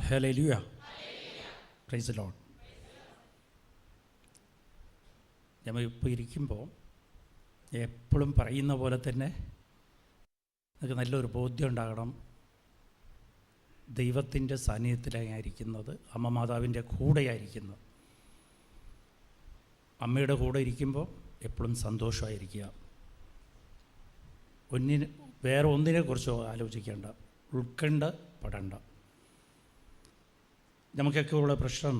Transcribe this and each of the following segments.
Hallelujah. Price the Lord. നമ്മൾ ഇപ്പോൾ ഇരിക്കുമ്പോൾ എപ്പോഴും പറയുന്ന പോലെ തന്നെ നമുക്ക് നല്ലൊരു ബോധ്യം ഉണ്ടാകണം. ദൈവത്തിൻ്റെ സാന്നിധ്യത്തിലായിരിക്കുന്നത്, അമ്മ മാതാവിൻ്റെ കൂടെയായിരിക്കുന്നത്. അമ്മയുടെ കൂടെ ഇരിക്കുമ്പോൾ എപ്പോഴും സന്തോഷമായിരിക്കുക. വേറെ ഒന്നിനെക്കുറിച്ചോ ആലോചിക്കേണ്ട, ഉൾക്കണ്ഠപ്പെടേണ്ട. നമുക്കൊക്കെ ഉള്ള പ്രശ്നം,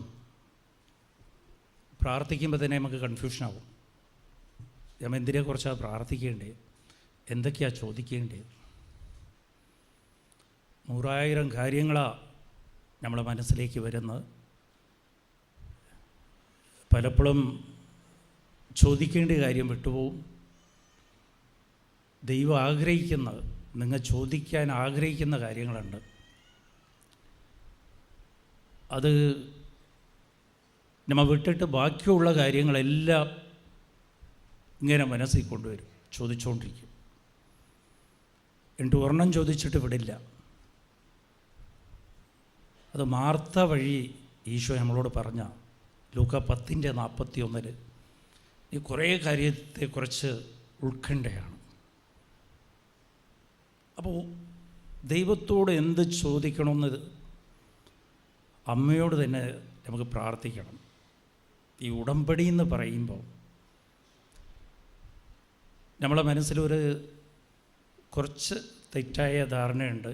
പ്രാർത്ഥിക്കുമ്പോൾ തന്നെ നമുക്ക് കൺഫ്യൂഷനാവും. നമ്മൾ എന്തിനെക്കുറിച്ചാണ് പ്രാർത്ഥിക്കേണ്ടത്, എന്തൊക്കെയാണ് ചോദിക്കേണ്ടത്? 100,000 കാര്യങ്ങളാണ് നമ്മളെ മനസ്സിലേക്ക് വരുന്നത്. പലപ്പോഴും ചോദിക്കേണ്ട കാര്യം വിട്ടുപോകും. ദൈവം ആഗ്രഹിക്കുന്നത്, നിങ്ങൾ ചോദിക്കാൻ ആഗ്രഹിക്കുന്ന കാര്യങ്ങളുണ്ട്. അത് നമ്മൾ വിട്ടിട്ട് ബാക്കിയുള്ള കാര്യങ്ങളെല്ലാം ഇങ്ങനെ മനസ്സിൽ കൊണ്ടുവരും, ചോദിച്ചുകൊണ്ടിരിക്കും. എന്നിട്ട് ഒരെണ്ണം ചോദിച്ചിട്ട് വിടില്ല. അത് മാർത്ത വഴി ഈശോ നമ്മളോട് പറഞ്ഞ ലൂക്ക 10:41 ഈ കുറേ കാര്യത്തെക്കുറിച്ച് ഉത്കണ്ഠയാണ്. അപ്പോൾ ദൈവത്തോട് എന്ത് ചോദിക്കണമെന്ന് അമ്മയോട് തന്നെ നമുക്ക് പ്രാർത്ഥിക്കണം. ഈ ഉടമ്പടി എന്ന് പറയുമ്പോൾ നമ്മളെ മനസ്സിലൊരു കുറച്ച് തെറ്റായ ധാരണയുണ്ട്.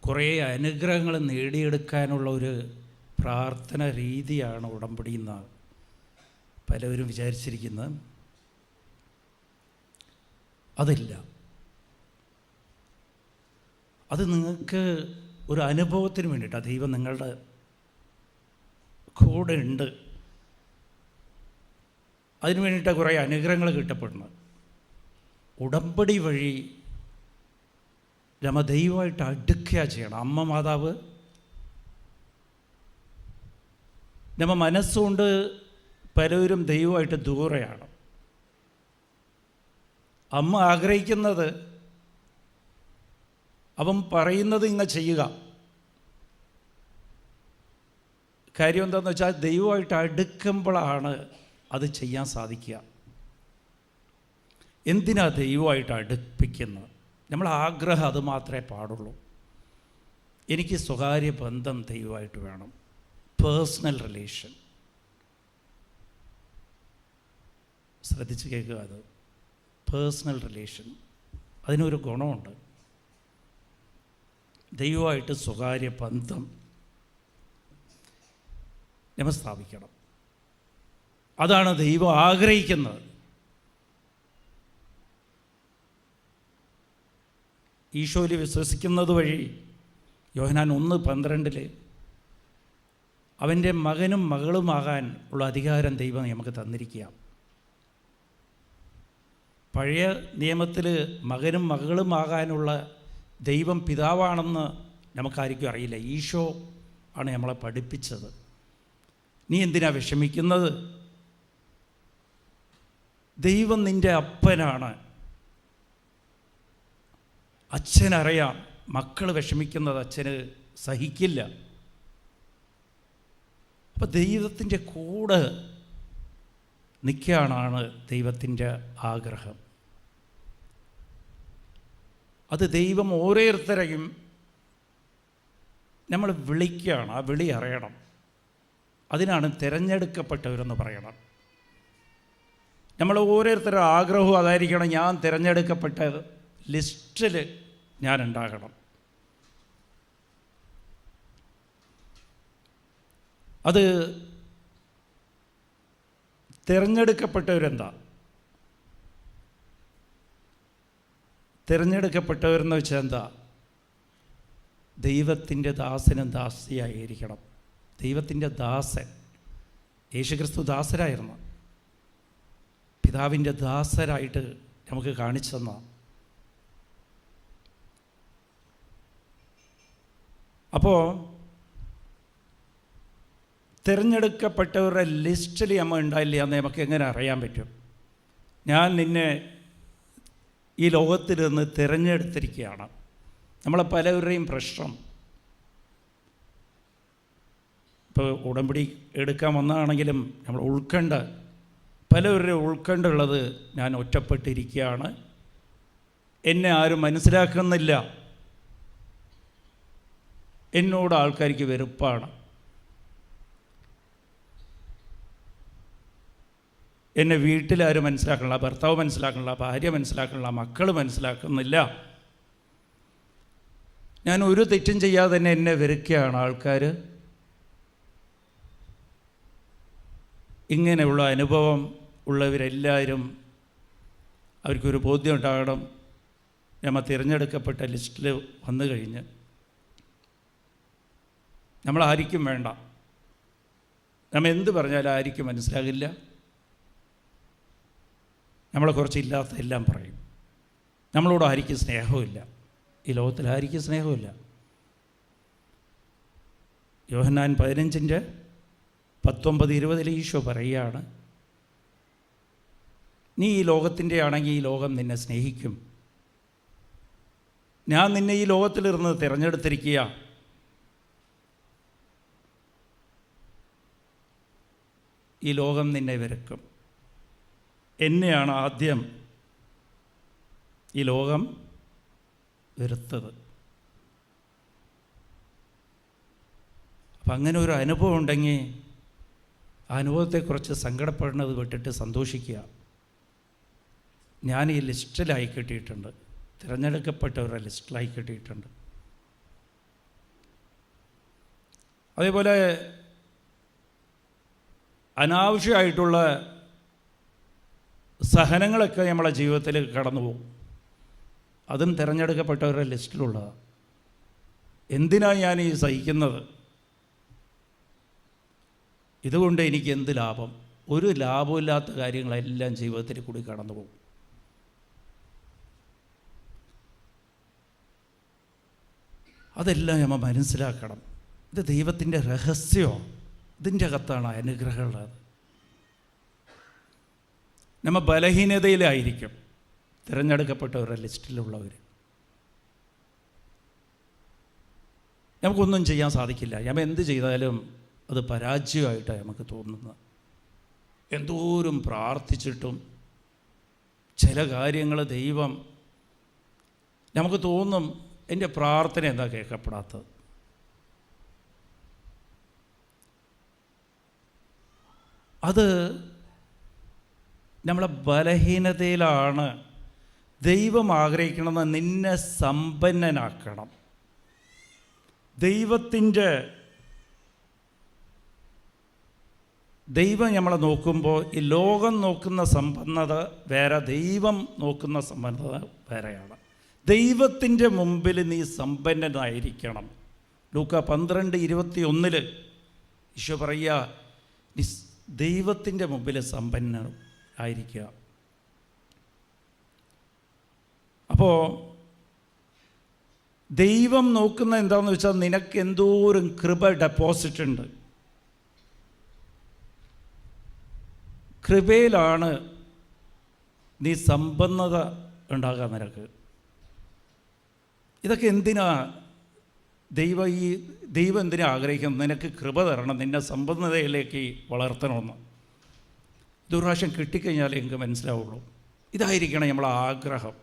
കുറേ അനുഗ്രഹങ്ങൾ നേടിയെടുക്കാനുള്ള ഒരു പ്രാർത്ഥന രീതിയാണ് ഉടമ്പടി എന്നാണ് പലവരും വിചാരിച്ചിരിക്കുന്നത്. അതില്ല. അത് നിങ്ങൾക്ക് ഒരു അനുഭവത്തിന് വേണ്ടിയിട്ടാണ്. ദൈവം നിങ്ങളുടെ കൂടെ ഉണ്ട്, അതിനു വേണ്ടിയിട്ടാണ് കുറേ അനുഗ്രഹങ്ങൾ കിട്ടപ്പെടുന്നത്. ഉടമ്പടി വഴി നമ്മ ദൈവമായിട്ട് അടുക്കുക ചെയ്യണം. അമ്മ മാതാവ് നമ്മ മനസ്സുകൊണ്ട് പലരും ദൈവമായിട്ട് ദൂരെയാണ്. അമ്മ ആഗ്രഹിക്കുന്നത് അവൻ പറയുന്നത് ഇങ്ങ് ചെയ്യുക. കാര്യം എന്താണെന്ന് വെച്ചാൽ ദൈവമായിട്ട് അടുക്കുമ്പോഴാണ് അത് ചെയ്യാൻ സാധിക്കുക. എന്തിനാ ദൈവമായിട്ട് അടുപ്പിക്കുന്നത്? നമ്മൾ ആഗ്രഹം അത് മാത്രമേ പാടുള്ളൂ. എനിക്ക് സ്വകാര്യ ബന്ധം ദൈവമായിട്ട് വേണം, പേഴ്സണൽ റിലേഷൻ. ശ്രദ്ധിച്ച് കേൾക്കുക, അത് പേഴ്സണൽ റിലേഷൻ. അതിനൊരു ഗുണമുണ്ട്. ദൈവമായിട്ട് സ്വകാര്യ ബന്ധം നമ്മൾ സ്ഥാപിക്കണം. അതാണ് ദൈവം ആഗ്രഹിക്കുന്നത്. ഈശോയിൽ വിശ്വസിക്കുന്നത് വഴി യോഹന്നാൻ 1:12 അവൻ്റെ മകനും മകളുമാകാൻ ഉള്ള അധികാരം ദൈവം നമുക്ക് തന്നിരിക്കുക. പഴയ നിയമത്തിൽ മകനും മകളുമാകാനുള്ള ദൈവം പിതാവാണെന്ന് നമുക്കാർക്കും അറിയില്ല. ഈശോ ആണ് നമ്മളെ പഠിപ്പിച്ചത്. നീ എന്തിനാ വിഷമിക്കുന്നത്? ദൈവം നിൻ്റെ അപ്പനാണ്. അച്ഛനറിയാം മക്കൾ വിഷമിക്കുന്നത് അച്ഛന് സഹിക്കില്ല. അപ്പം ദൈവത്തിൻ്റെ കൂടെ നിൽക്കാനാണ് ദൈവത്തിൻ്റെ ആഗ്രഹം. അത് ദൈവം ഓരോരുത്തരെയും നമ്മൾ വിളിക്കുകയാണ്. ആ വിളി അറിയണം. അതിനാണ് തിരഞ്ഞെടുക്കപ്പെട്ടവരെന്ന് പറയണം. നമ്മൾ ഓരോരുത്തരുടെ ആഗ്രഹവും അതായിരിക്കണം. ഞാൻ തിരഞ്ഞെടുക്കപ്പെട്ട ലിസ്റ്റിൽ ഞാൻ ഉണ്ടാകണം. അത് തിരഞ്ഞെടുക്കപ്പെട്ടവരെന്താ? തിരഞ്ഞെടുക്കപ്പെട്ടവരെന്ന് വെച്ചാൽ എന്താ? ദൈവത്തിൻ്റെ ദാസനും ദാസിയായിരിക്കണം. ദൈവത്തിൻ്റെ ദാസൻ. യേശുക്രിസ്തു ദാസരായിരുന്നു. പിതാവിൻ്റെ ദാസരായിട്ട് നമുക്ക് കാണിച്ചു തന്ന. അപ്പോൾ തിരഞ്ഞെടുക്കപ്പെട്ടവരുടെ ലിസ്റ്റിൽ നമ്മൾ ഉണ്ടായില്ല എന്ന് നമുക്ക് എങ്ങനെ അറിയാൻ പറ്റും? ഞാൻ നിന്നെ ഈ ലോകത്തിൽ നിന്ന് തിരഞ്ഞെടുത്തിരിക്കുകയാണ്. നമ്മളെ പലവരുടെയും പ്രശ്നം ഇപ്പോൾ ഉടമ്പടി എടുക്കാൻ വന്നതാണെങ്കിലും നമ്മൾ ഉൾക്കണ്ട, പലവരുടെ ഉൾക്കണ്ടുള്ളത് ഞാൻ ഒറ്റപ്പെട്ടിരിക്കുകയാണ്, എന്നെ ആരും മനസ്സിലാക്കുന്നില്ല, എന്നോട് ആൾക്കാർക്ക് വെറുപ്പാണ്, എന്നെ വീട്ടിലാരും മനസ്സിലാക്കണില്ല, ഭർത്താവ് മനസ്സിലാക്കണില്ല, ഭാര്യ മനസ്സിലാക്കണില്ല, മക്കൾ മനസ്സിലാക്കുന്നില്ല, ഞാൻ ഒരു തെറ്റും ചെയ്യാതെ തന്നെ എന്നെ വെറുക്കുകയാണ് ആൾക്കാർ. ഇങ്ങനെയുള്ള അനുഭവം ഉള്ളവരെല്ലാവരും അവർക്കൊരു ബോധ്യം ഉണ്ടാകണം. നമ്മൾ തിരഞ്ഞെടുക്കപ്പെട്ട ലിസ്റ്റിൽ വന്നു കഴിഞ്ഞ് നമ്മളായിരിക്കും വേണ്ട, നമ്മൾ എന്ത് പറഞ്ഞാലും ആയിരിക്കും മനസ്സിലാകില്ല, നമ്മളെക്കുറിച്ച് ഇല്ലാത്ത എല്ലാം പറയും, നമ്മളോട് ആയിരിക്കും സ്നേഹമില്ല, ഈ ലോകത്തിൽ ആയിരിക്കും സ്നേഹമില്ല. യോഹന്നാൻ 15:19-20 ഈശോ പറയുകയാണ്, നീ ഈ ലോകത്തിൻ്റെ ആണെങ്കിൽ ഈ ലോകം നിന്നെ സ്നേഹിക്കും, ഞാൻ നിന്നെ ഈ ലോകത്തിലിരുന്ന് തിരഞ്ഞെടുത്തിരിക്കുക, ഈ ലോകം നിന്നെ വെറുക്കും, എന്നെയാണ് ആദ്യം ഈ ലോകം വെറുത്തത്. അപ്പം അങ്ങനെ ഒരു അനുഭവം ഉണ്ടെങ്കിൽ ആ അനുഭവത്തെക്കുറിച്ച് സങ്കടപ്പെടുന്നത് വിട്ടിട്ട് സന്തോഷിക്കുക. ഞാൻ ഈ ലിസ്റ്റിലായി കിട്ടിയിട്ടുണ്ട്, തിരഞ്ഞെടുക്കപ്പെട്ടവരുടെ ലിസ്റ്റിലായി കിട്ടിയിട്ടുണ്ട്. അതേപോലെ അനാവശ്യമായിട്ടുള്ള സഹനങ്ങളൊക്കെ നമ്മളെ ജീവിതത്തിൽ കടന്നു പോകും, അതും തിരഞ്ഞെടുക്കപ്പെട്ടവരുടെ ലിസ്റ്റിലുള്ളതാണ്. എന്തിനാണ് ഞാൻ ഈ സഹിക്കുന്നത്, ഇതുകൊണ്ട് എനിക്ക് എന്ത് ലാഭം? ഒരു ലാഭമില്ലാത്ത കാര്യങ്ങളെല്ലാം ജീവിതത്തിൽ കൂടി കടന്നു പോകും. അതെല്ലാം നമ്മൾ മനസ്സിലാക്കണം. ഇത് ദൈവത്തിൻ്റെ രഹസ്യമാണ്, ഇതിൻ്റെ അകത്താണ് അനുഗ്രഹമുള്ളത്. നമ്മൾ ബലഹീനതയിലായിരിക്കും തിരഞ്ഞെടുക്കപ്പെട്ടവരുടെ ലിസ്റ്റിലുള്ളവർ. നമുക്കൊന്നും ചെയ്യാൻ സാധിക്കില്ല, നമ്മൾ എന്ത് ചെയ്താലും അത് പരാജയമായിട്ടാണ് നമുക്ക് തോന്നുന്നത്. എന്തോരം പ്രാർത്ഥിച്ചിട്ടും ചില കാര്യങ്ങൾ ദൈവം നമുക്ക് തോന്നും, എൻ്റെ പ്രാർത്ഥന എന്താ കേൾക്കപ്പെടാത്തത്? അത് നമ്മളെ ബലഹീനതയിലാണ്. ദൈവം ആഗ്രഹിക്കണമെന്ന് നിന്നെ സമ്പന്നനാക്കണം. ദൈവം നമ്മളെ നോക്കുമ്പോൾ ഈ ലോകം നോക്കുന്ന സമ്പന്നത വേറെ, ദൈവം നോക്കുന്ന സമ്പന്നത വേറെയാണ്. ദൈവത്തിൻ്റെ മുമ്പിൽ നീ സമ്പന്നനായിരിക്കണം. ലൂക്ക 12:21 ഈശോ പറയുക, നീ ദൈവത്തിൻ്റെ മുമ്പിൽ സമ്പന്നനായിരിക്കുക. അപ്പോൾ ദൈവം നോക്കുന്ന എന്താണെന്ന് വെച്ചാൽ നിനക്ക് എന്തോരം കൃപ ഡെപ്പോസിറ്റ് ഉണ്ട്. കൃപയിലാണ് നീ സമ്പന്നത ഉണ്ടാകാൻ നിനക്ക്. ഇതൊക്കെ എന്തിനാ ദൈവം എന്തിനാ ആഗ്രഹിക്കുന്നത്? നിനക്ക് കൃപ തരണം, നിന്നെ സമ്പന്നതയിലേക്ക് വളർത്തണമെന്ന്. ഇതൊരു പ്രാവശ്യം കിട്ടിക്കഴിഞ്ഞാലേ എനിക്ക് മനസ്സിലാവുള്ളൂ. ഇതായിരിക്കണം നമ്മളെ ആഗ്രഹം.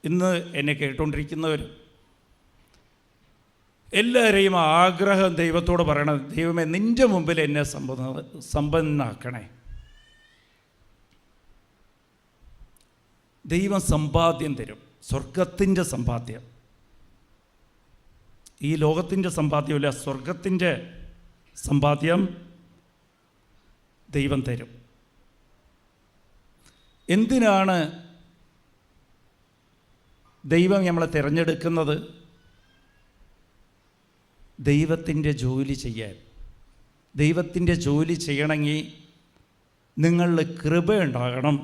ഇന്ന് എന്നെ കേട്ടുകൊണ്ടിരിക്കുന്നവർ എല്ലാവരെയും ആഗ്രഹം ദൈവത്തോട് പറയണം, ദൈവമേ നിൻ്റെ മുമ്പിൽ എന്നെ സമ്പന്നനാക്കണേ. ദൈവം സമ്പാദ്യം തരും, സ്വർഗത്തിൻ്റെ സമ്പാദ്യം. ഈ ലോകത്തിൻ്റെ സമ്പാദ്യമല്ല, സ്വർഗത്തിൻ്റെ സമ്പാദ്യം ദൈവം തരും. എന്തിനാണ് ദൈവം നമ്മളെ തിരഞ്ഞെടുക്കുന്നത്? ദൈവത്തിൻ്റെ ജോലി ചെയ്യാൻ. ദൈവത്തിൻ്റെ ജോലി ചെയ്യണമെങ്കിൽ നിങ്ങളിൽ കൃപ ഉണ്ടാകണം,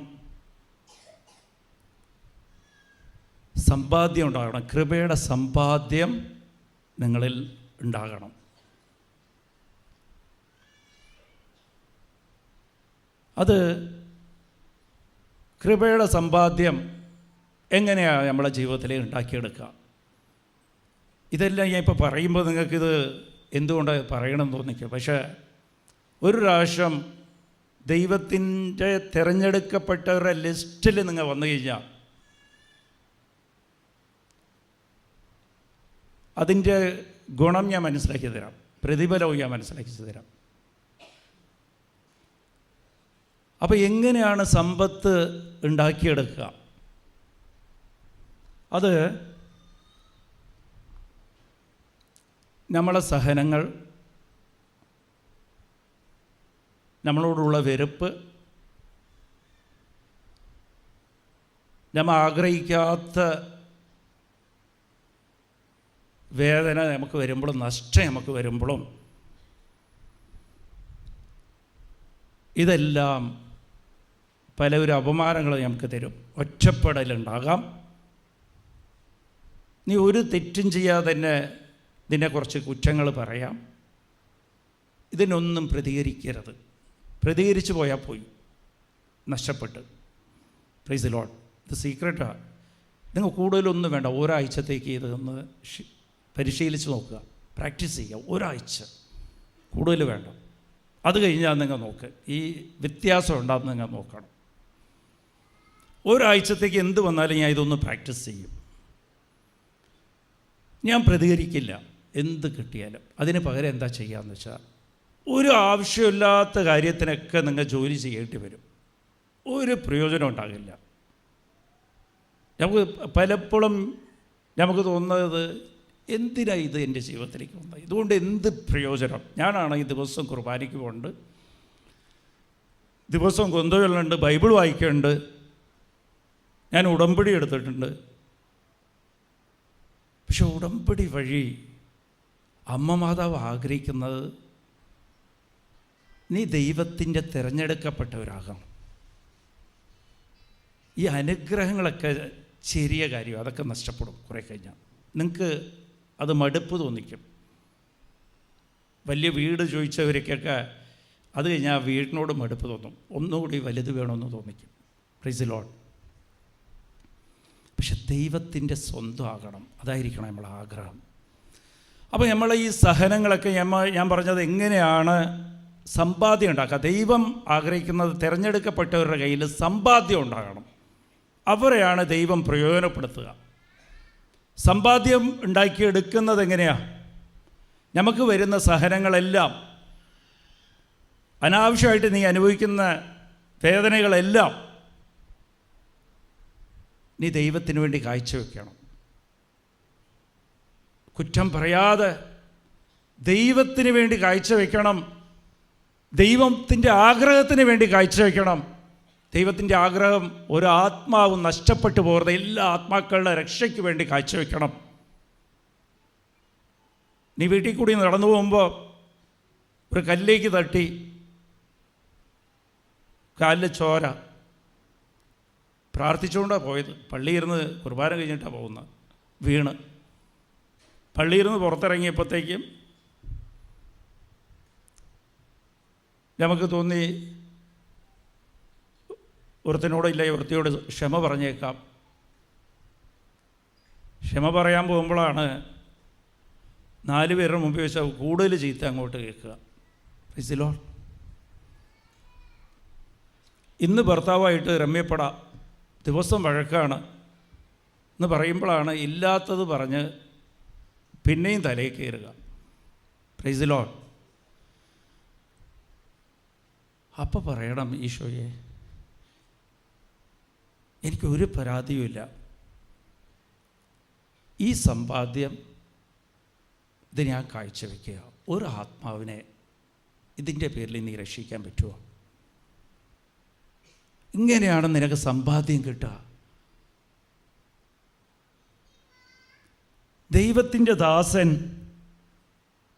സമ്പാദ്യം ഉണ്ടാകണം. കൃപയുടെ സമ്പാദ്യം നിങ്ങളിൽ ഉണ്ടാകണം. അത് കൃപയുടെ സമ്പാദ്യം എങ്ങനെയാണ് നമ്മളെ ജീവിതത്തിൽ ഉണ്ടാക്കിയെടുക്കുക? ഇതെല്ലാം ഞാൻ ഇപ്പോൾ പറയുമ്പോൾ നിങ്ങൾക്കിത് എന്തുകൊണ്ടാണ് പറയണമെന്ന് തോന്നിക്കുക. പക്ഷേ ഒരു പ്രാവശ്യം ദൈവത്തിൻ്റെ തിരഞ്ഞെടുക്കപ്പെട്ടവരുടെ ലിസ്റ്റിൽ നിങ്ങൾ വന്നു കഴിഞ്ഞാൽ അതിൻ്റെ ഗുണം ഞാൻ മനസ്സിലാക്കി തരാം, പ്രതിഫലവും ഞാൻ മനസ്സിലാക്കി തരാം. അപ്പോൾ എങ്ങനെയാണ് സമ്പത്ത് ഉണ്ടാക്കിയെടുക്കുക? അത് നമ്മളെ സഹനങ്ങൾ, നമ്മളോടുള്ള വെറുപ്പ്, നമ്മൾ ആഗ്രഹിക്കാത്ത വേദന നമുക്ക് വരുമ്പോഴും നഷ്ടം നമുക്ക് വരുമ്പോഴും ഇതെല്ലാം പലവരും അപമാനങ്ങൾ നമുക്ക് തരും. ഒറ്റപ്പെടലുണ്ടാകാം. നീ ഒരു തെറ്റും ചെയ്യാതെ തന്നെ ഇതിനെക്കുറിച്ച് കുറ്റങ്ങൾ പറയാം. ഇതിനൊന്നും പ്രതികരിക്കരുത്. പ്രതികരിച്ചു പോയാൽ പോയി, നഷ്ടപ്പെട്ട്. Price the Lord. ഇത് സീക്രട്ടാണ്. നിങ്ങൾ കൂടുതലൊന്നും വേണ്ട, ഒരാഴ്ചത്തേക്ക് ഇതൊന്ന് പരിശീലിച്ച് നോക്കുക, പ്രാക്ടീസ് ചെയ്യുക. ഒരാഴ്ച, കൂടുതൽ വേണ്ട. അത് കഴിഞ്ഞാൽ നിങ്ങൾ നോക്ക്, ഈ വ്യത്യാസം ഉണ്ടാകുന്ന നിങ്ങൾ നോക്കണം. ഒരാഴ്ചത്തേക്ക് എന്ത് വന്നാലും ഞാൻ ഇതൊന്ന് പ്രാക്ടീസ് ചെയ്യും. ഞാൻ പ്രതികരിക്കില്ല എന്ത് കിട്ടിയാലും. അതിന് പകരം എന്താ ചെയ്യാമെന്ന് വെച്ചാൽ, ഒരു ആവശ്യമില്ലാത്ത കാര്യത്തിനൊക്കെ നിങ്ങൾ ജോലി ചെയ്യേണ്ടി വരും. ഒരു പ്രയോജനം ഉണ്ടാകില്ല. നമുക്ക് പലപ്പോഴും നമുക്ക് തോന്നുന്നത്, എന്തിനാണ് ഇത് എൻ്റെ ജീവിതത്തിലേക്ക് വന്നത്? ഇതുകൊണ്ട് എന്ത് പ്രയോജനം? ഞാനാണെങ്കിൽ ദിവസം കുർബാനയ്ക്ക് പോകുന്നുണ്ട്, ദിവസം കൊന്തകളുണ്ട്, ബൈബിൾ വായിക്കുന്നുണ്ട്, ഞാൻ ഉടമ്പടി എടുത്തിട്ടുണ്ട്. പക്ഷെ ഉടമ്പടി വഴി അമ്മ മാതാവ് ആഗ്രഹിക്കുന്നത് നീ ദൈവത്തിൻ്റെ തിരഞ്ഞെടുക്കപ്പെട്ടവരാകണം. ഈ അനുഗ്രഹങ്ങളൊക്കെ ചെറിയ കാര്യം, അതൊക്കെ നഷ്ടപ്പെടും കുറേ കഴിഞ്ഞാൽ. നിങ്ങൾക്ക് അത് മടുപ്പ് തോന്നിക്കും. വലിയ വീട് ചോദിച്ചവർക്കൊക്കെ അത് കഴിഞ്ഞാൽ ആ വീടിനോട് മടുപ്പ് തോന്നും, ഒന്നുകൂടി വലുത് വേണമെന്ന് തോന്നിക്കും. Price the Lord. പക്ഷെ ദൈവത്തിൻ്റെ സ്വന്തം ആകണം, അതായിരിക്കണം നമ്മളെ ആഗ്രഹം. അപ്പോൾ നമ്മൾ ഈ സഹനങ്ങളൊക്കെ ഞാൻ പറഞ്ഞത് എങ്ങനെയാണ് സമ്പാദ്യം ഉണ്ടാക്കുക. ദൈവം ആഗ്രഹിക്കുന്നത് തിരഞ്ഞെടുക്കപ്പെട്ടവരുടെ കയ്യിൽ സമ്പാദ്യം ഉണ്ടാകണം. അവരെയാണ് ദൈവം പ്രയോജനപ്പെടുത്തുക. സമ്പാദ്യം ഉണ്ടാക്കിയെടുക്കുന്നത് എങ്ങനെയാണ്? നമുക്ക് വരുന്ന സഹനങ്ങളെല്ലാം, അനാവശ്യമായിട്ട് നീ അനുഭവിക്കുന്ന വേദനകളെല്ലാം നീ ദൈവത്തിന് വേണ്ടി കാഴ്ചവെക്കണം. കുറ്റം പറയാതെ ദൈവത്തിന് വേണ്ടി കാഴ്ചവെക്കണം. ദൈവത്തിൻ്റെ ആഗ്രഹത്തിന് വേണ്ടി കാഴ്ചവെക്കണം. ദൈവത്തിൻ്റെ ആഗ്രഹം ഒരാത്മാവും നഷ്ടപ്പെട്ടു പോകരുത്. എല്ലാ ആത്മാക്കളുടെ രക്ഷയ്ക്ക് വേണ്ടി കാഴ്ചവെക്കണം. നീ വീട്ടിൽ കൂടി നടന്നു പോകുമ്പോൾ ഒരു കല്ലേക്ക് തട്ടി കാലിൽ ചോര, പ്രാർത്ഥിച്ചുകൊണ്ടാണ് പോയത്. പള്ളിയിരുന്ന് കുർബാന കഴിഞ്ഞിട്ടാണ് പോകുന്നത്. വീണ് പള്ളിയിരുന്ന് പുറത്തിറങ്ങിയപ്പോഴത്തേക്കും നമുക്ക് തോന്നി, ഒരുത്തനോടില്ല ഒരുത്തിയോട് ക്ഷമ പറഞ്ഞേക്കാം. ക്ഷമ പറയാൻ പോകുമ്പോഴാണ് 4 പേരുടെ മുമ്പിൽ വെച്ചാൽ കൂടുതൽ ചീത്ത അങ്ങോട്ട് കേൾക്കുക. Price the Lord. ഇന്ന് ഭർത്താവായിട്ട് രമ്യപ്പെടാം, ദിവസം വഴക്കാണ് എന്ന് പറയുമ്പോഴാണ് ഇല്ലാത്തത് പറഞ്ഞ് പിന്നെയും തലയിൽ കയറുക. Price the Lord. അപ്പം പറയണം, ഈശോയെ എനിക്കൊരു പരാതിയുമില്ല, ഈ സമ്പാദ്യം ഇത് ഞാൻ കാഴ്ചവെക്കുക. ഒരു ആത്മാവിനെ ഇതിൻ്റെ പേരിൽ നീ രക്ഷിക്കാൻ പറ്റുമോ? ഇങ്ങനെയാണ് നിനക്ക് സമ്പാദ്യം കിട്ടുക. ദൈവത്തിൻ്റെ ദാസൻ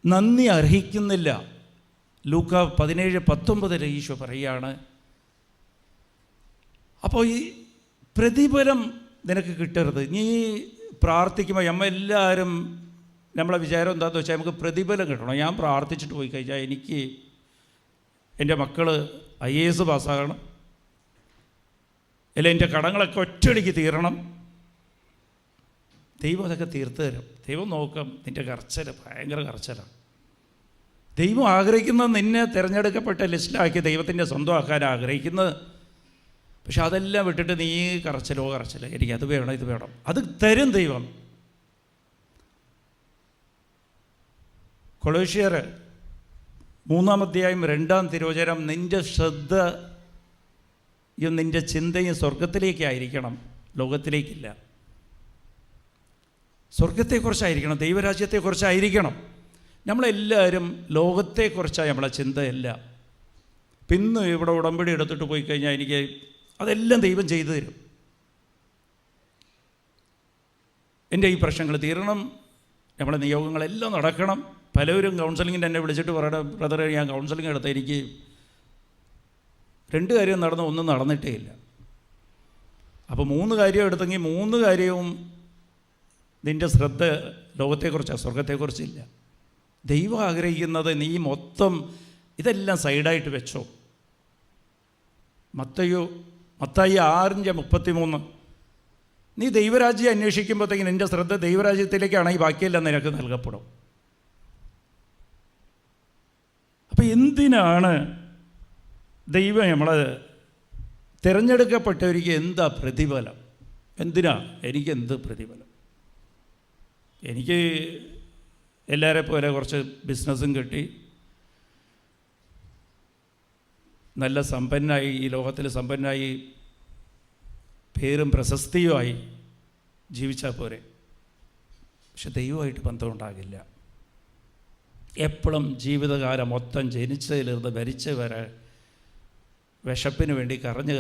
നന്ദി അർഹിക്കുന്നില്ല. ലൂക്ക 17:19 ഈശോ പറയുകയാണ്. അപ്പോൾ ഈ പ്രതിഫലം നിനക്ക് കിട്ടരുത്. നീ പ്രാർത്ഥിക്കുമ്പോൾ എല്ലാവരും നമ്മളെ വിചാരം എന്താണെന്ന് വെച്ചാൽ നമുക്ക് പ്രതിഫലം കിട്ടണം. ഞാൻ പ്രാർത്ഥിച്ചിട്ട് പോയി കഴിഞ്ഞാൽ എനിക്ക് എൻ്റെ മക്കൾ IAS പാസ്സാകണം, അല്ല എൻ്റെ കടങ്ങളൊക്കെ ഒറ്റയടിക്ക് തീരണം. ദൈവം അതൊക്കെ തീർത്ത് തരും. ദൈവം നോക്കാം, നിൻ്റെ കർച്ചൽ ഭയങ്കര കർച്ചലാണ്. ദൈവം ആഗ്രഹിക്കുന്നത് നിന്നെ തിരഞ്ഞെടുക്കപ്പെട്ട ലിസ്റ്റിലാക്കി ദൈവത്തിൻ്റെ സ്വന്തമാക്കാൻ ആഗ്രഹിക്കുന്നത്. പക്ഷെ അതെല്ലാം വിട്ടിട്ട് നീ കറച്ചിലോ എനിക്കത് വേണം ഇത് വേണം, അത് തരും ദൈവം. കൊളോഷ്യർ 3-ാം അധ്യായം 2-ാം തിരുവചനം, നിൻ്റെ ശ്രദ്ധയും നിൻ്റെ ചിന്തയും സ്വർഗത്തിലേക്കായിരിക്കണം, ലോകത്തിലേക്കില്ല. സ്വർഗത്തെക്കുറിച്ചായിരിക്കണം, ദൈവരാജ്യത്തെക്കുറിച്ചായിരിക്കണം. നമ്മളെല്ലാവരും ലോകത്തെക്കുറിച്ചാണ് നമ്മളെ ചിന്തയല്ല. പിന്നെ ഇവിടെ ഉടമ്പടി എടുത്തിട്ട് പോയി കഴിഞ്ഞാൽ എനിക്ക് അതെല്ലാം ദൈവം ചെയ്തു തരും. എൻ്റെ ഈ പ്രശ്നങ്ങൾ തീരണം, നമ്മളെ നിയോഗങ്ങളെല്ലാം നടക്കണം. പലവരും കൗൺസിലിങ്ങിൻ്റെ എന്നെ വിളിച്ചിട്ട് പറയണം, ബ്രദറെ ഞാൻ കൗൺസിലിംഗ് എടുത്ത എനിക്ക് 2 കാര്യം നടന്നു, ഒന്നും നടന്നിട്ടേ ഇല്ല. അപ്പോൾ 3 കാര്യം എടുത്തെങ്കിൽ 3 കാര്യവും നിൻ്റെ ശ്രദ്ധ ലോകത്തെക്കുറിച്ചാണ്, സ്വർഗത്തെക്കുറിച്ചില്ല. ദൈവം ആഗ്രഹിക്കുന്നത് നീ മൊത്തം ഇതെല്ലാം സൈഡായിട്ട് വെച്ചോ. മത്തായി 6:33, നീ ദൈവരാജ്യം അന്വേഷിക്കുമ്പോഴത്തേക്കും നിൻ്റെ ശ്രദ്ധ ദൈവരാജ്യത്തിലേക്കാണെങ്കിൽ ബാക്കിയെല്ലാം നിനക്ക് നൽകപ്പെടും. അപ്പോൾ എന്തിനാണ് ദൈവം നമ്മളെ തിരഞ്ഞെടുക്കപ്പെട്ടവർക്ക് എന്താ പ്രതിഫലം? എന്തിനാ എനിക്കെന്ത് പ്രതിഫലം? എനിക്ക് എല്ലാവരെ പോലെ കുറച്ച് ബിസിനസ്സും കിട്ടി, നല്ല സമ്പന്നായി, ഈ ലോകത്തിൽ സമ്പന്നായി, പേരും പ്രശസ്തിയുമായി ജീവിച്ചാൽ പോരെ. പക്ഷെ ദൈവമായിട്ട് ബന്ധമുണ്ടാകില്ല. എപ്പോഴും ജീവിതകാലം മൊത്തം ജനിച്ചതിലിരുന്ന് മരിച്ച് വരെ വിശപ്പിന് വേണ്ടി കറഞ്ഞ്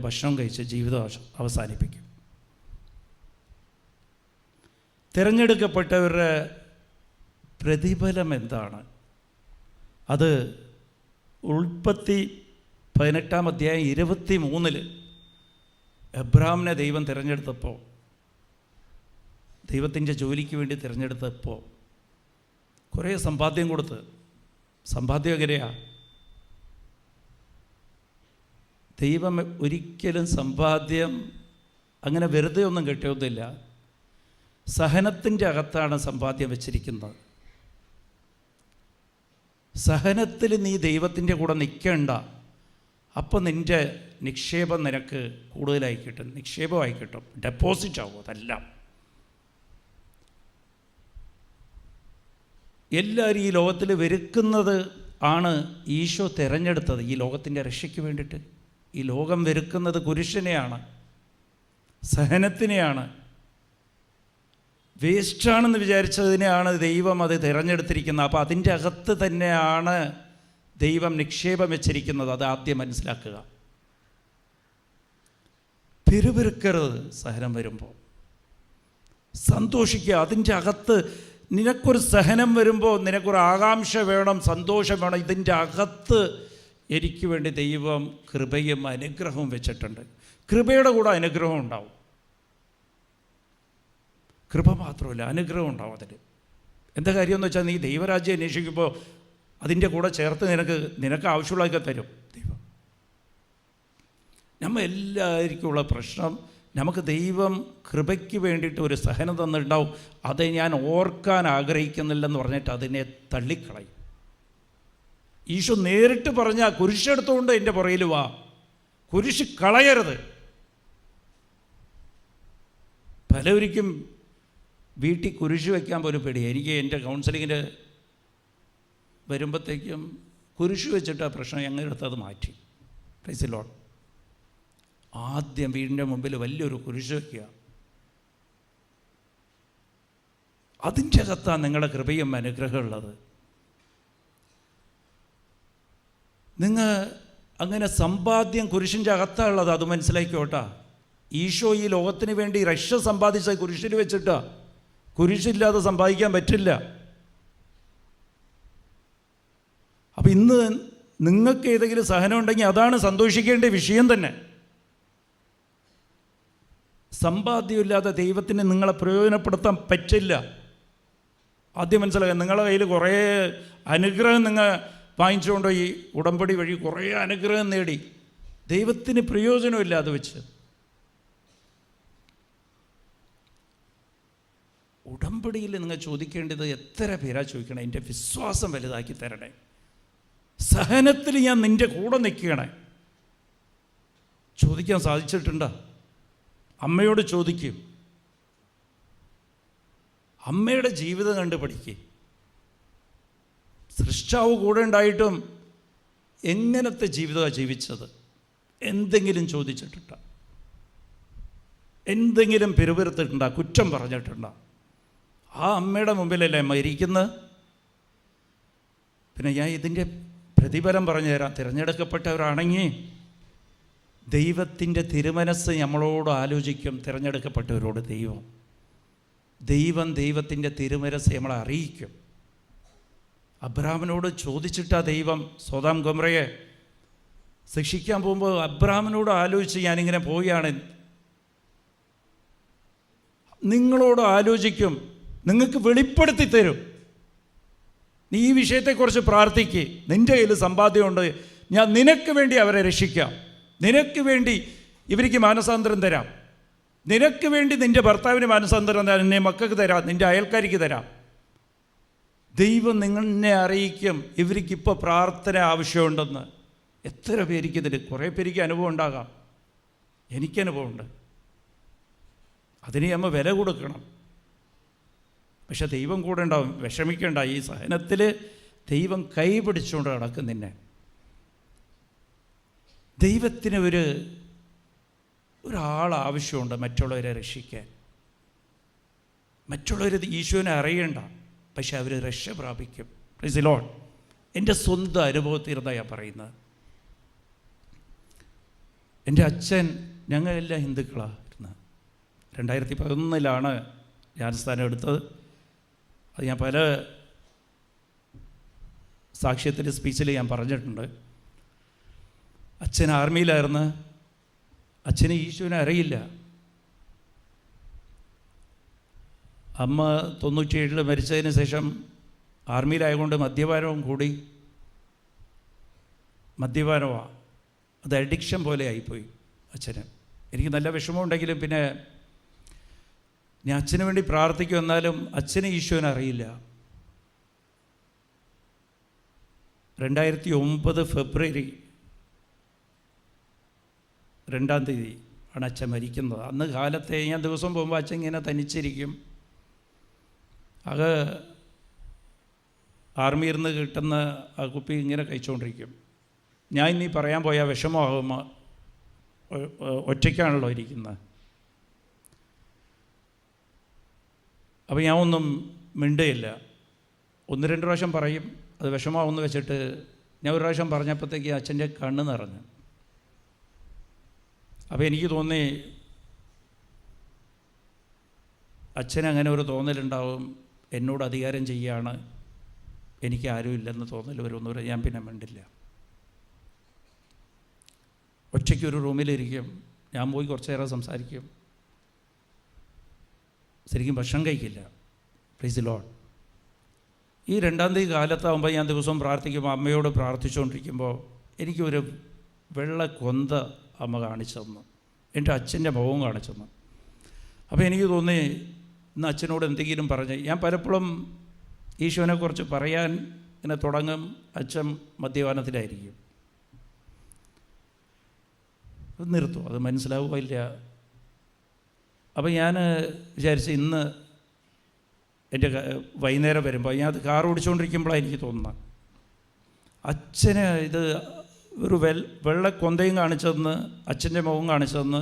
ഭക്ഷണം കഴിച്ച് ജീവിതം അവസാനിപ്പിക്കും. തിരഞ്ഞെടുക്കപ്പെട്ടവരുടെ പ്രതിഫലം എന്താണ്? അത് ഉൽപ്പത്തി 18-ാം അധ്യായം 23 എബ്രഹാമിനെ ദൈവം തിരഞ്ഞെടുത്തപ്പോൾ, ദൈവത്തിൻ്റെ ജോലിക്ക് വേണ്ടി തിരഞ്ഞെടുത്തപ്പോൾ കുറേ സമ്പാദ്യം കൊടുത്ത്. സമ്പാദ്യം എങ്ങനെയാണ്? ദൈവം ഒരിക്കലും സമ്പാദ്യം അങ്ങനെ വെറുതെ ഒന്നും കിട്ടിയൊന്നുമില്ല. സഹനത്തിൻ്റെ അകത്താണ് സമ്പാദ്യം വെച്ചിരിക്കുന്നത്. സഹനത്തിൽ നീ ദൈവത്തിൻ്റെ കൂടെ നിൽക്കേണ്ട, അപ്പോൾ നിൻ്റെ നിക്ഷേപം നിനക്ക് കൂടുതലായി കിട്ടും, നിക്ഷേപമായി കിട്ടും, ഡെപ്പോസിറ്റ് ആവും. അതെല്ലാം എല്ലാവരും ഈ ലോകത്തിൽ വെറുക്കുന്നത് ആണ് ഈശോ തിരഞ്ഞെടുത്തത് ഈ ലോകത്തിൻ്റെ രക്ഷയ്ക്ക് വേണ്ടിയിട്ട്. ഈ ലോകം വെറുക്കുന്നത് കുരിശിനെയാണ്, സഹനത്തിനെയാണ്, വേസ്റ്റാണെന്ന് വിചാരിച്ചതിനെയാണ് ദൈവം അത് തിരഞ്ഞെടുത്തിരിക്കുന്നത്. അപ്പോൾ അതിൻ്റെ അകത്ത് തന്നെയാണ് ദൈവം നിക്ഷേപം വെച്ചിരിക്കുന്നത്. അത് ആദ്യം മനസ്സിലാക്കുക. പിറുപിറുക്കരുത്. സഹനം വരുമ്പോൾ സന്തോഷിക്കുക. അതിൻ്റെ അകത്ത് നിനക്കൊരു സഹനം വരുമ്പോൾ നിനക്കൊരു ആകാംക്ഷ വേണം, സന്തോഷം വേണം. ഇതിൻ്റെ അകത്ത് എനിക്ക് വേണ്ടി ദൈവം കൃപയും അനുഗ്രഹവും വെച്ചിട്ടുണ്ട്. കൃപയുടെ കൂടെ അനുഗ്രഹം ഉണ്ടാവും. കൃപ മാത്രമല്ല, അനുഗ്രഹം ഉണ്ടാവും. അതിൽ എന്താ കാര്യമെന്ന് വെച്ചാൽ, നീ ദൈവരാജ്യം അന്വേഷിക്കുമ്പോൾ അതിൻ്റെ കൂടെ ചേർത്ത് നിനക്ക് ആവശ്യമുള്ളതൊക്കെ തരും ദൈവം. നമ്മൾ എല്ലാവർക്കുമുള്ള പ്രശ്നം, നമുക്ക് ദൈവം കൃപയ്ക്ക് വേണ്ടിയിട്ട് ഒരു സഹനം തന്നിട്ടുണ്ടാവും. അത് ഞാൻ ഓർക്കാൻ ആഗ്രഹിക്കുന്നില്ലെന്ന് പറഞ്ഞിട്ട് അതിനെ തള്ളിക്കളയും. ഈശോ നേരിട്ട് പറഞ്ഞാൽ, കുരിശെടുത്തുകൊണ്ട് എൻ്റെ പുറയിൽ വാ, കുരിശ് കളയരുത്. പലവരിക്കും വീട്ടിൽ കുരിശ് വയ്ക്കാൻ പോലും പേടിയാണ്. എനിക്ക് എൻ്റെ കൗൺസിലിങ്ങിന് വരുമ്പോഴത്തേക്കും കുരിശ് വെച്ചിട്ട് ആ പ്രശ്നം ഞങ്ങളുടെ അടുത്ത് അത് മാറ്റി. Price the Lord. ആദ്യം വീടിൻ്റെ മുമ്പിൽ വലിയൊരു കുരിശ് വയ്ക്കുക. അതിൻ്റെ അകത്താണ് നിങ്ങളുടെ കൃപയും അനുഗ്രഹം ഉള്ളത്. നിങ്ങൾ അങ്ങനെ സമ്പാദ്യം കുരിശിൻ്റെ അകത്താണുള്ളത്, അത് മനസ്സിലാക്കിക്കോട്ടാ. ഈശോ ഈ ലോകത്തിന് വേണ്ടി രക്ഷ സമ്പാദിച്ച കുരിശിൽ വെച്ചിട്ടാ. കുരിശില്ലാതെ സമ്പാദിക്കാൻ പറ്റില്ല. അപ്പം ഇന്ന് നിങ്ങൾക്ക് ഏതെങ്കിലും സഹനം ഉണ്ടെങ്കിൽ അതാണ് സന്തോഷിക്കേണ്ട വിഷയം തന്നെ. സമ്പാദ്യമില്ലാതെ ദൈവത്തിന് നിങ്ങളെ പ്രയോജനപ്പെടുത്താൻ പറ്റില്ല. ആദ്യം മനസ്സിലാക്കുക. നിങ്ങളുടെ കയ്യിൽ കുറേ അനുഗ്രഹം നിങ്ങൾ വാങ്ങിച്ചുകൊണ്ട് ഈ ഉടമ്പടി വഴി കുറേ അനുഗ്രഹം നേടി, ദൈവത്തിന് പ്രയോജനമില്ല. അത് വെച്ച് ഉടമ്പടിയിൽ നിങ്ങൾ ചോദിക്കേണ്ടത് എത്ര പേരാ ചോദിക്കണേ, എൻ്റെ വിശ്വാസം വലുതാക്കി തരണേ, സഹനത്തിൽ ഞാൻ നിൻ്റെ കൂടെ നിൽക്കണേ. ചോദിക്കാൻ സാധിച്ചിട്ടുണ്ടോ? അമ്മയോട് ചോദിക്കും. അമ്മയുടെ ജീവിതം കണ്ട് പഠിക്കുക. സൃഷ്ടാവ് കൂടെ ഉണ്ടായിട്ടും എങ്ങനത്തെ ജീവിതമാണ് ജീവിച്ചത്? എന്തെങ്കിലും ചോദിച്ചിട്ടുണ്ടോ? എന്തെങ്കിലും പിറുപിറുത്തിട്ടുണ്ടോ? കുറ്റം പറഞ്ഞിട്ടുണ്ടോ? ആ അമ്മയുടെ മുമ്പിലല്ലേ അമ്മ ഇരിക്കുന്നത്. പിന്നെ ഞാൻ ഇതിൻ്റെ പ്രതിഫലം പറഞ്ഞു തരാം. തിരഞ്ഞെടുക്കപ്പെട്ടവരാണെങ്കിൽ ദൈവത്തിൻ്റെ തിരുമനസ്സ് നമ്മളോട് ആലോചിക്കും. തിരഞ്ഞെടുക്കപ്പെട്ടവരോട് ദൈവത്തിൻ്റെ തിരുമനസ്സ് നമ്മളെ അറിയിക്കും. അബ്രാഹാമിനോട് ചോദിച്ചിട്ടാ ദൈവം സോദോം ഗൊമോറയെ ശിക്ഷിക്കാൻ പോകുമ്പോൾ അബ്രാഹാമിനോട് ആലോചിച്ച് ഞാനിങ്ങനെ പോവുകയാണ്. നിങ്ങളോട് ആലോചിക്കും, നിങ്ങൾക്ക് വെളിപ്പെടുത്തി തരും. നീ ഈ വിഷയത്തെക്കുറിച്ച് പ്രാർത്ഥിക്കുക. നിൻ്റെ കയ്യിൽ സമ്പാദ്യമുണ്ട്, ഞാൻ നിനക്ക് വേണ്ടി അവരെ രക്ഷിക്കാം, നിനക്ക് വേണ്ടി ഇവർക്ക് മാനസാന്തരം തരാം, നിനക്ക് വേണ്ടി നിൻ്റെ ഭർത്താവിന് മാനസാന്തരം തരാം, നിന്നെ മക്കൾക്ക് തരാം, നിൻ്റെ അയൽക്കാരിക്ക് തരാം. ദൈവം നിങ്ങളെ അറിയിക്കും ഇവർക്കിപ്പോൾ പ്രാർത്ഥന ആവശ്യമുണ്ടെന്ന്. എത്ര പേർക്ക് ഇതിൽ? കുറേ പേർക്ക് അനുഭവം ഉണ്ടാകാം. എനിക്കനുഭവമുണ്ട്. അതിന് നമ്മൾ വില കൊടുക്കണം. പക്ഷെ ദൈവം കൂടെ ഉണ്ടാവും. വിഷമിക്കേണ്ട. ഈ സഹനത്തിൽ ദൈവം കൈ പിടിച്ചുകൊണ്ട് നടക്കും നിന്നെ. ദൈവത്തിന് ഒരാൾ ആവശ്യമുണ്ട് മറ്റുള്ളവരെ രക്ഷിക്കാൻ. മറ്റുള്ളവർ ഈശോനെ അറിയണ്ട, പക്ഷെ അവർ രക്ഷ പ്രാപിക്കും. Price the Lord. എൻ്റെ സ്വന്തം അനുഭവത്തിരുന്നാണ് ഞാൻ പറയുന്നത്. എൻ്റെ അച്ഛൻ, ഞങ്ങളെല്ലാം ഹിന്ദുക്കളായിരുന്നു. 2011 ജ്ഞാനസ്ഥാനം എടുത്തത്. അത് ഞാൻ പല സാക്ഷ്യത്തിൻ്റെ സ്പീച്ചിൽ ഞാൻ പറഞ്ഞിട്ടുണ്ട്. അച്ഛൻ ആർമിയിലായിരുന്നു. അച്ഛന് ഈശോനെ അറിയില്ല. അമ്മ 97 മരിച്ചതിന് ശേഷം ആർമിയിലായതുകൊണ്ട് മദ്യപാനവും കൂടി. മദ്യപാനമാണ് അത് അഡിക്ഷൻ പോലെ ആയിപ്പോയി അച്ഛന്. എനിക്ക് നല്ല വിഷമമുണ്ടെങ്കിലും പിന്നെ ഞാൻ അച്ഛന് വേണ്ടി പ്രാർത്ഥിക്കും. എന്നാലും അച്ഛന് ഈശോനെ അറിയില്ല. 2009 ഫെബ്രുവരി 2 ആണ് അച്ഛൻ മരിക്കുന്നത്. അന്ന് കാലത്തെ ഞാൻ ദിവസം പോകുമ്പോൾ അച്ഛൻ ഇങ്ങനെ തനിച്ചിരിക്കും. അത് ആർമിയിൽ നിന്ന് കിട്ടുന്ന ആ കുപ്പി ഇങ്ങനെ കഴിച്ചുകൊണ്ടിരിക്കും. ഞാൻ ഇനി പറയാൻ പോയാൽ വിഷമമാകുമ്പോൾ ഒറ്റയ്ക്കാണല്ലോ ഇരിക്കുന്നത്. അപ്പോൾ ഞാൻ ഒന്നും മിണ്ടുകയില്ല. 1-2 പ്രാവശ്യം പറയും. അത് വിഷമമാവുമെന്ന് വെച്ചിട്ട് ഞാൻ ഒരു പ്രാവശ്യം പറഞ്ഞപ്പോഴത്തേക്ക് അച്ഛൻ്റെ കണ്ണ് നിറഞ്ഞു. അപ്പോൾ എനിക്ക് തോന്നി അച്ഛനങ്ങനെ ഒരു തോന്നലുണ്ടാവും, എന്നോട് അധികാരം ചെയ്യുകയാണ്, എനിക്ക് ആരുമില്ലെന്ന് തോന്നൽ വരുമെന്ന്. ഞാൻ പിന്നെ മിണ്ടില്ല. ഒറ്റയ്ക്ക് ഒരു റൂമിലിരിക്കും. ഞാൻ പോയി കുറച്ച് നേരം സംസാരിക്കും. ശരിക്കും ഭക്ഷണം കഴിക്കില്ല. Price the Lord. ഈ 2 കാലത്താകുമ്പോൾ ഞാൻ ദിവസവും പ്രാർത്ഥിക്കുമ്പോൾ, അമ്മയോട് പ്രാർത്ഥിച്ചുകൊണ്ടിരിക്കുമ്പോൾ എനിക്കൊരു വെള്ള കൊന്ത അമ്മ കാണിച്ചു തന്നു. എൻ്റെ അച്ഛൻ്റെ മുഖവും കാണിച്ചു തന്നു. അപ്പോൾ എനിക്ക് തോന്നി ഇന്ന് അച്ഛനോട് എന്തെങ്കിലും പറഞ്ഞ്. ഞാൻ പലപ്പോഴും ഈശോനെക്കുറിച്ച് പറയാൻ ഇങ്ങനെ തുടങ്ങും. അച്ഛൻ മദ്യപാനത്തിലായിരിക്കും. അത് നിർത്തും, അത് മനസ്സിലാവുകയില്ല. അപ്പോൾ ഞാൻ വിചാരിച്ച് ഇന്ന് എൻ്റെ വൈകുന്നേരം വരുമ്പോൾ ഞാൻ അത് കാർ ഓടിച്ചുകൊണ്ടിരിക്കുമ്പോഴാണ് എനിക്ക് തോന്നുന്നത് അച്ഛന് ഇത് ഒരു വെള്ള കൊന്തയും കാണിച്ചതെന്ന്, അച്ഛൻ്റെ മുഖം കാണിച്ചതെന്ന്.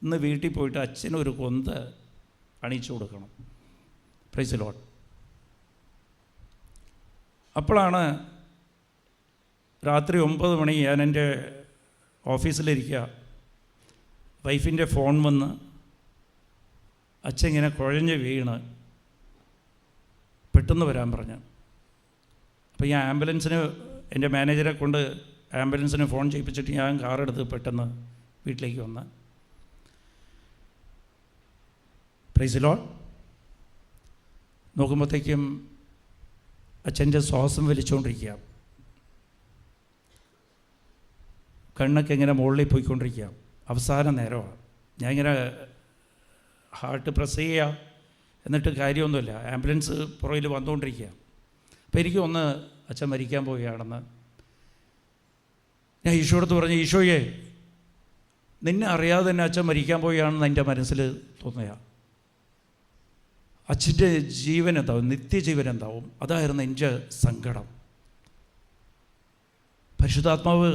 ഇന്ന് വീട്ടിൽ പോയിട്ട് അച്ഛന് ഒരു കൊന്ത അണിയിച്ചു കൊടുക്കണം. Price the Lord. അപ്പോഴാണ് രാത്രി 9 മണി ഞാൻ എൻ്റെ ഓഫീസിലിരിക്കുക. വൈഫിൻ്റെ ഫോൺ വന്ന് അച്ഛൻ ഇങ്ങനെ കുഴഞ്ഞ് വീണ് പെട്ടെന്ന് വരാൻ പറഞ്ഞു. അപ്പോൾ ഞാൻ ആംബുലൻസിന്, എൻ്റെ മാനേജറെ കൊണ്ട് ആംബുലൻസിന് ഫോൺ ചെയ്യിപ്പിച്ചിട്ട് ഞാൻ കാറെടുത്ത് പെട്ടെന്ന് വീട്ടിലേക്ക് വന്ന്. Price the Lord. നോക്കുമ്പോഴത്തേക്കും അച്ഛൻ്റെ ശ്വാസം വലിച്ചുകൊണ്ടിരിക്കുക. കണ്ണൊക്കെ ഇങ്ങനെ മുകളിൽ പോയിക്കൊണ്ടിരിക്കുക. അവസാന നേരമാണ്. ഞാൻ ഇങ്ങനെ ഹാർട്ട് പ്രസ് ചെയ്യുക. എന്നിട്ട് കാര്യമൊന്നുമില്ല, ആംബുലൻസ് പുറകിൽ വന്നുകൊണ്ടിരിക്കുക. അപ്പോൾ എനിക്ക് ഒന്ന് അച്ഛൻ മരിക്കാൻ പോവുകയാണെന്ന് ഞാൻ ഈശോടത്ത് പറഞ്ഞു, ഈശോയെ നിന്നെ അറിയാതെ തന്നെ അച്ഛൻ മരിക്കാൻ പോവുകയാണെന്ന് എൻ്റെ മനസ്സിൽ തോന്നുക. അച്ഛൻ്റെ ജീവൻ എന്താവും, നിത്യജീവൻ എന്താവും, അതായിരുന്നു എൻ്റെ സങ്കടം. പരിശുദ്ധാത്മാവ്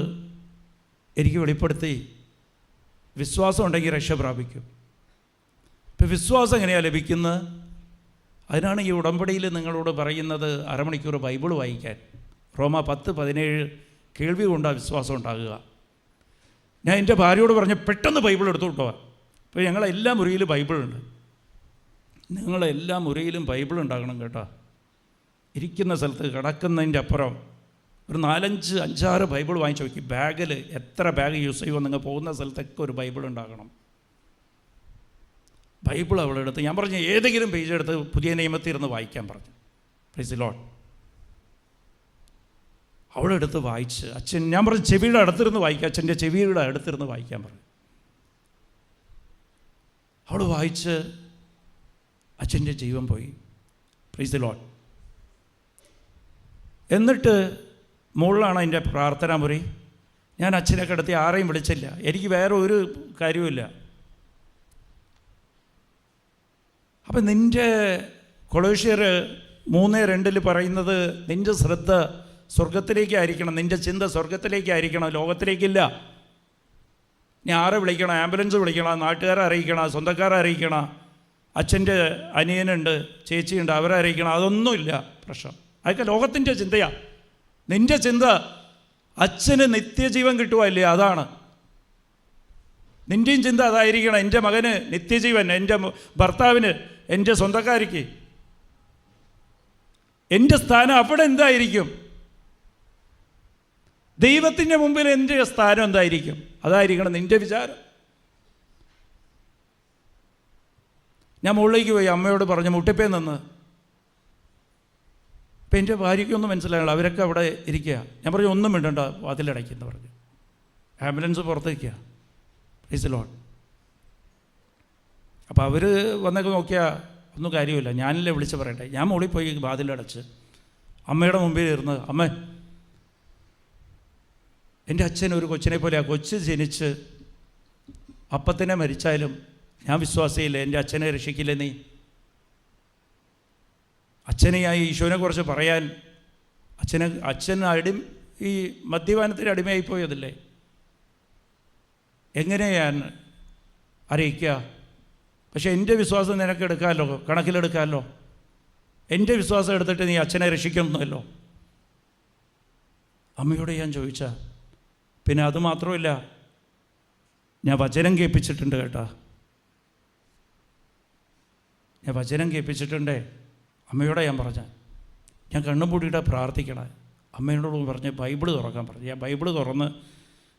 എനിക്ക് വെളിപ്പെടുത്തി, വിശ്വാസം ഉണ്ടെങ്കിൽ രക്ഷ പ്രാപിക്കും. ഇപ്പം വിശ്വാസം എങ്ങനെയാണ് ലഭിക്കുന്നത്? അതിനാണ് ഈ ഉടമ്പടിയിൽ നിങ്ങളോട് പറയുന്നത് അരമണിക്കൂർ ബൈബിൾ വായിക്കാൻ. റോമ 10:17 കേൾവി കൊണ്ടാണ് വിശ്വാസം ഉണ്ടാകുക. ഞാൻ എൻ്റെ ഭാര്യയോട് പറഞ്ഞ് പെട്ടെന്ന് ബൈബിൾ എടുത്തു കൊണ്ടുപോകാം. ഇപ്പോൾ ഞങ്ങളെല്ലാ മുറിയിലും ബൈബിളുണ്ട്. നിങ്ങളെല്ലാ മുറിയിലും ബൈബിൾ ഉണ്ടാകണം കേട്ടോ. ഇരിക്കുന്ന സ്ഥലത്ത് കിടക്കുന്നതിൻ്റെ അപ്പുറം ഒരു 4-5-6 ബൈബിൾ വാങ്ങിച്ച് നോക്കി. ബാഗിൽ എത്ര ബാഗ് യൂസ് ചെയ്യുമോ നിങ്ങൾ പോകുന്ന സ്ഥലത്തൊക്കെ ഒരു ബൈബിൾ ഉണ്ടാകണം. ബൈബിൾ അവളെടുത്ത് ഞാൻ പറഞ്ഞു ഏതെങ്കിലും പേജ് എടുത്ത് പുതിയ നിയമത്തിൽ ഇരുന്ന് വായിക്കാൻ പറഞ്ഞു. Price the Lord. അവളെടുത്ത് വായിച്ച്, അച്ഛൻ ഞാൻ പറഞ്ഞു ചെവിയുടെ അടുത്തിരുന്ന് വായിക്കുക, അച്ഛൻ്റെ ചെവിയുടെ അടുത്തിരുന്ന് വായിക്കാൻ പറഞ്ഞു. അവൾ വായിച്ച് അച്ഛൻ്റെ ജീവൻ പോയി. Price the Lord. എന്നിട്ട് മുകളിലാണ് എൻ്റെ പ്രാർത്ഥനാ മുറി. ഞാൻ അച്ഛനെ കിടത്തി ആരെയും വിളിച്ചില്ല. എനിക്ക് വേറെ ഒരു കാര്യവുമില്ല. അപ്പം നിൻ്റെ കൊളോഷ്യർ 3:2 പറയുന്നത് നിൻ്റെ ശ്രദ്ധ സ്വർഗത്തിലേക്കായിരിക്കണം, നിൻ്റെ ചിന്ത സ്വർഗത്തിലേക്കായിരിക്കണം, ലോകത്തിലേക്കില്ല. നീ ആരെ വിളിക്കണം? ആംബുലൻസ് വിളിക്കണം, നാട്ടുകാരെ അറിയിക്കണം, സ്വന്തക്കാരെ അറിയിക്കണം, അച്ഛൻ്റെ അനിയനുണ്ട്, ചേച്ചിയുണ്ട്, അവരെ അറിയിക്കണം. അതൊന്നുമില്ല പ്രശ്നം. അതൊക്കെ ലോകത്തിൻ്റെ ചിന്തയാണ്. നിൻ്റെ ചിന്ത അച്ഛന് നിത്യജീവൻ കിട്ടുകയില്ലേ, അതാണ് നിൻ്റെയും ചിന്ത. അതായിരിക്കണം. എൻ്റെ മകന് നിത്യജീവൻ, എൻ്റെ ഭർത്താവിന്, എൻ്റെ സ്വന്തക്കാരിക്ക്. എൻ്റെ സ്ഥാനം അവിടെ എന്തായിരിക്കും? ദൈവത്തിൻ്റെ മുമ്പിൽ എൻ്റെ സ്ഥാനം എന്തായിരിക്കും? അതായിരിക്കണം നിൻ്റെ വിചാരം. ഞാൻ മുകളിലേക്ക് പോയി അമ്മയോട് പറഞ്ഞു മുട്ടിപ്പേ നിന്ന്. ഇപ്പം എൻ്റെ ഭാര്യയ്ക്കൊന്നും മനസ്സിലായില്ല. അവരൊക്കെ അവിടെ ഇരിക്കുക. ഞാൻ പറഞ്ഞു ഒന്നും വേണ്ടണ്ട, വാതിലടയ്ക്കുന്ന പറഞ്ഞു. ആംബുലൻസ് പുറത്തേക്കുക. Praise the lord. അപ്പോൾ അവർ വന്നൊക്കെ നോക്കിയാൽ ഒന്നും കാര്യമില്ല. ഞാനല്ലേ വിളിച്ച് പറയട്ടെ. ഞാൻ മുകളിൽ പോയി വാതിലടച്ച് അമ്മയുടെ മുമ്പിൽ ഇരുന്ന്, അമ്മ എൻ്റെ അച്ഛൻ ഒരു കൊച്ചിനെ പോലെ, ആ കൊച്ച് ജനിച്ച് അപ്പത്തിനെ മരിച്ചാലും ഞാൻ വിശ്വാസിയില്ല, എൻ്റെ അച്ഛനെ രക്ഷിക്കില്ലേ നീ? അച്ഛനെയായി ഈശോനെക്കുറിച്ച് പറയാൻ അച്ഛൻ ഈ മദ്യപാനത്തിന് അടിമയായിപ്പോയതല്ലേ, എങ്ങനെയാണ് അറിയിക്കുക? പക്ഷേ എൻ്റെ വിശ്വാസം നിനക്ക് എടുക്കാമല്ലോ, കണക്കിലെടുക്കാമല്ലോ. എൻ്റെ വിശ്വാസം എടുത്തിട്ട് നീ അച്ഛനെ രക്ഷിക്കുന്നല്ലോ. അമ്മയോട് ഞാൻ ചോദിച്ച. പിന്നെ അതുമാത്രമല്ല, ഞാൻ വചനം കേൾപ്പിച്ചിട്ടുണ്ട് കേട്ടോ. ഞാൻ വചനം കേൾപ്പിച്ചിട്ടുണ്ടേ. അമ്മയോടെ ഞാൻ പറഞ്ഞ, ഞാൻ കണ്ണും പൂട്ടിയിട്ട് പ്രാർത്ഥിക്കണം. അമ്മയോട് പറഞ്ഞ് ബൈബിള് തുറക്കാൻ പറഞ്ഞു. ഞാൻ ബൈബിള് തുറന്ന്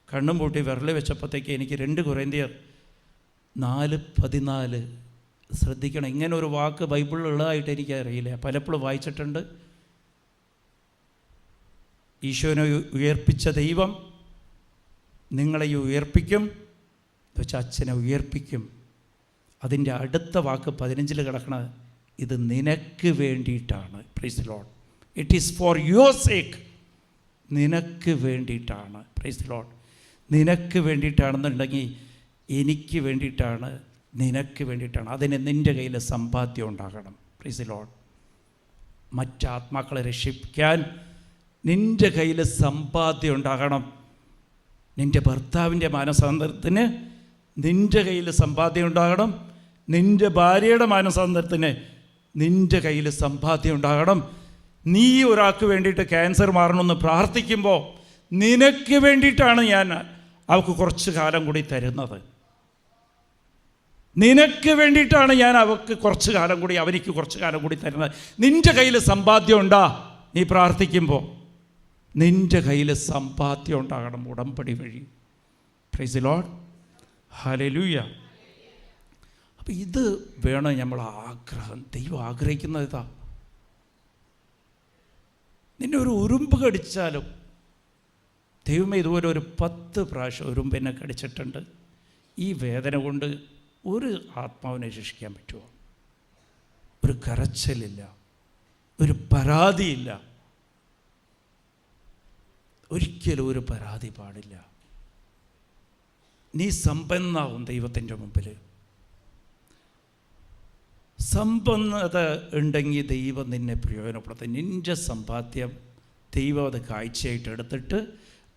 കണ്ണും പൂട്ടി വിരൽ വെച്ചപ്പോഴത്തേക്ക് എനിക്ക് 2 കൊരിന്ത്യർ 4:14 ശ്രദ്ധിക്കണം. ഇങ്ങനെ ഒരു വാക്ക് ബൈബിളിൽ ഉള്ളതായിട്ട് എനിക്കറിയില്ല. പലപ്പോഴും വായിച്ചിട്ടുണ്ട്. ഈശോനെ ഉയർപ്പിച്ച ദൈവം നിങ്ങളെ ഉയർപ്പിക്കും എന്ന് വെച്ചാൽ അച്ഛനെ ഉയർപ്പിക്കും. അതിൻ്റെ അടുത്ത വാക്ക് 15 കിടക്കണത്, ഇത് നിനക്ക് വേണ്ടിയിട്ടാണ്. Price the Lord. It is for your sake. നിനക്ക് വേണ്ടിയിട്ടാണ്. Price the Lord. നിനക്ക് വേണ്ടിയിട്ടാണെന്നുണ്ടെങ്കിൽ എനിക്ക് വേണ്ടിയിട്ടാണ്, നിനക്ക് വേണ്ടിയിട്ടാണ്. അതിന് നിൻ്റെ കയ്യിൽ സമ്പാദ്യം ഉണ്ടാകണം. Price the Lord. മറ്റാത്മാക്കളെ രക്ഷിക്കാൻ നിൻ്റെ കയ്യിൽ സമ്പാദ്യം ഉണ്ടാകണം. നിൻ്റെ ഭർത്താവിൻ്റെ മാനസാന്തരത്തിന് നിൻ്റെ കയ്യിൽ സമ്പാദ്യം ഉണ്ടാകണം. നിൻ്റെ ഭാര്യയുടെ മാനസാന്തരത്തിന് നിൻ്റെ കയ്യിൽ സമ്പാദ്യം ഉണ്ടാകണം. നീ ഒരാൾക്ക് വേണ്ടിയിട്ട് ക്യാൻസർ മാറണമെന്ന് പ്രാർത്ഥിക്കുമ്പോൾ നിനക്ക് വേണ്ടിയിട്ടാണ് ഞാൻ അവൾക്ക് കുറച്ച് കാലം കൂടി തരുന്നത്. നിനക്ക് വേണ്ടിയിട്ടാണ് ഞാൻ അവൾക്ക് കുറച്ച് കാലം കൂടി, അവനിക്ക് കുറച്ച് കാലം കൂടി തരുന്നത്. നിൻ്റെ കയ്യിൽ സമ്പാദ്യം ഉണ്ടാ? നീ പ്രാർത്ഥിക്കുമ്പോൾ നിൻ്റെ കയ്യിൽ സമ്പാദ്യം ഉണ്ടാകണം ഉടമ്പടി വഴി. Price the Lord. ഹല്ലേലൂയ. അപ്പം ഇത് വേണം നമ്മൾ ആഗ്രഹം. ദൈവം ആഗ്രഹിക്കുന്നത് ഇതാ. നിന്നെ ഒരു ഉറുമ്പ് കടിച്ചാലും, ദൈവമേ ഇതുപോലെ ഒരു 10 പ്രാവശ്യം ഉറുമ്പിനെ കടിച്ചിട്ടുണ്ട്, ഈ വേദന കൊണ്ട് ഒരു ആത്മാവിനെ രക്ഷിക്കാൻ പറ്റുമോ? ഒരു കരച്ചിലില്ല, ഒരു പരാതിയില്ല. ഒരിക്കലും ഒരു പരാതി പാടില്ല. നീ സമ്പന്നാവും ദൈവത്തിൻ്റെ മുമ്പിൽ. സമ്പന്നത ഉണ്ടെങ്കിൽ ദൈവം നിന്നെ പ്രയോജനപ്പെടുത്തും. നിൻ്റെ സമ്പാദ്യം ദൈവം അത് കാഴ്ചയായിട്ട് എടുത്തിട്ട്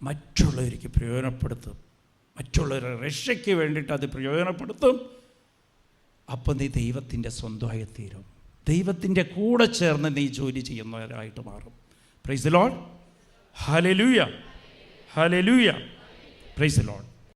മറ്റുള്ളവർക്ക് പ്രയോജനപ്പെടുത്തും. മറ്റുള്ളവരുടെ രക്ഷയ്ക്ക് വേണ്ടിയിട്ട് അത് പ്രയോജനപ്പെടുത്തും. അപ്പം നീ ദൈവത്തിൻ്റെ സ്വന്തമായി തീരും. ദൈവത്തിൻ്റെ കൂടെ ചേർന്ന് നീ ജോലി ചെയ്യുന്നവരായിട്ട് മാറും. Price the Lord. Hallelujah, hallelujah, price the Lord.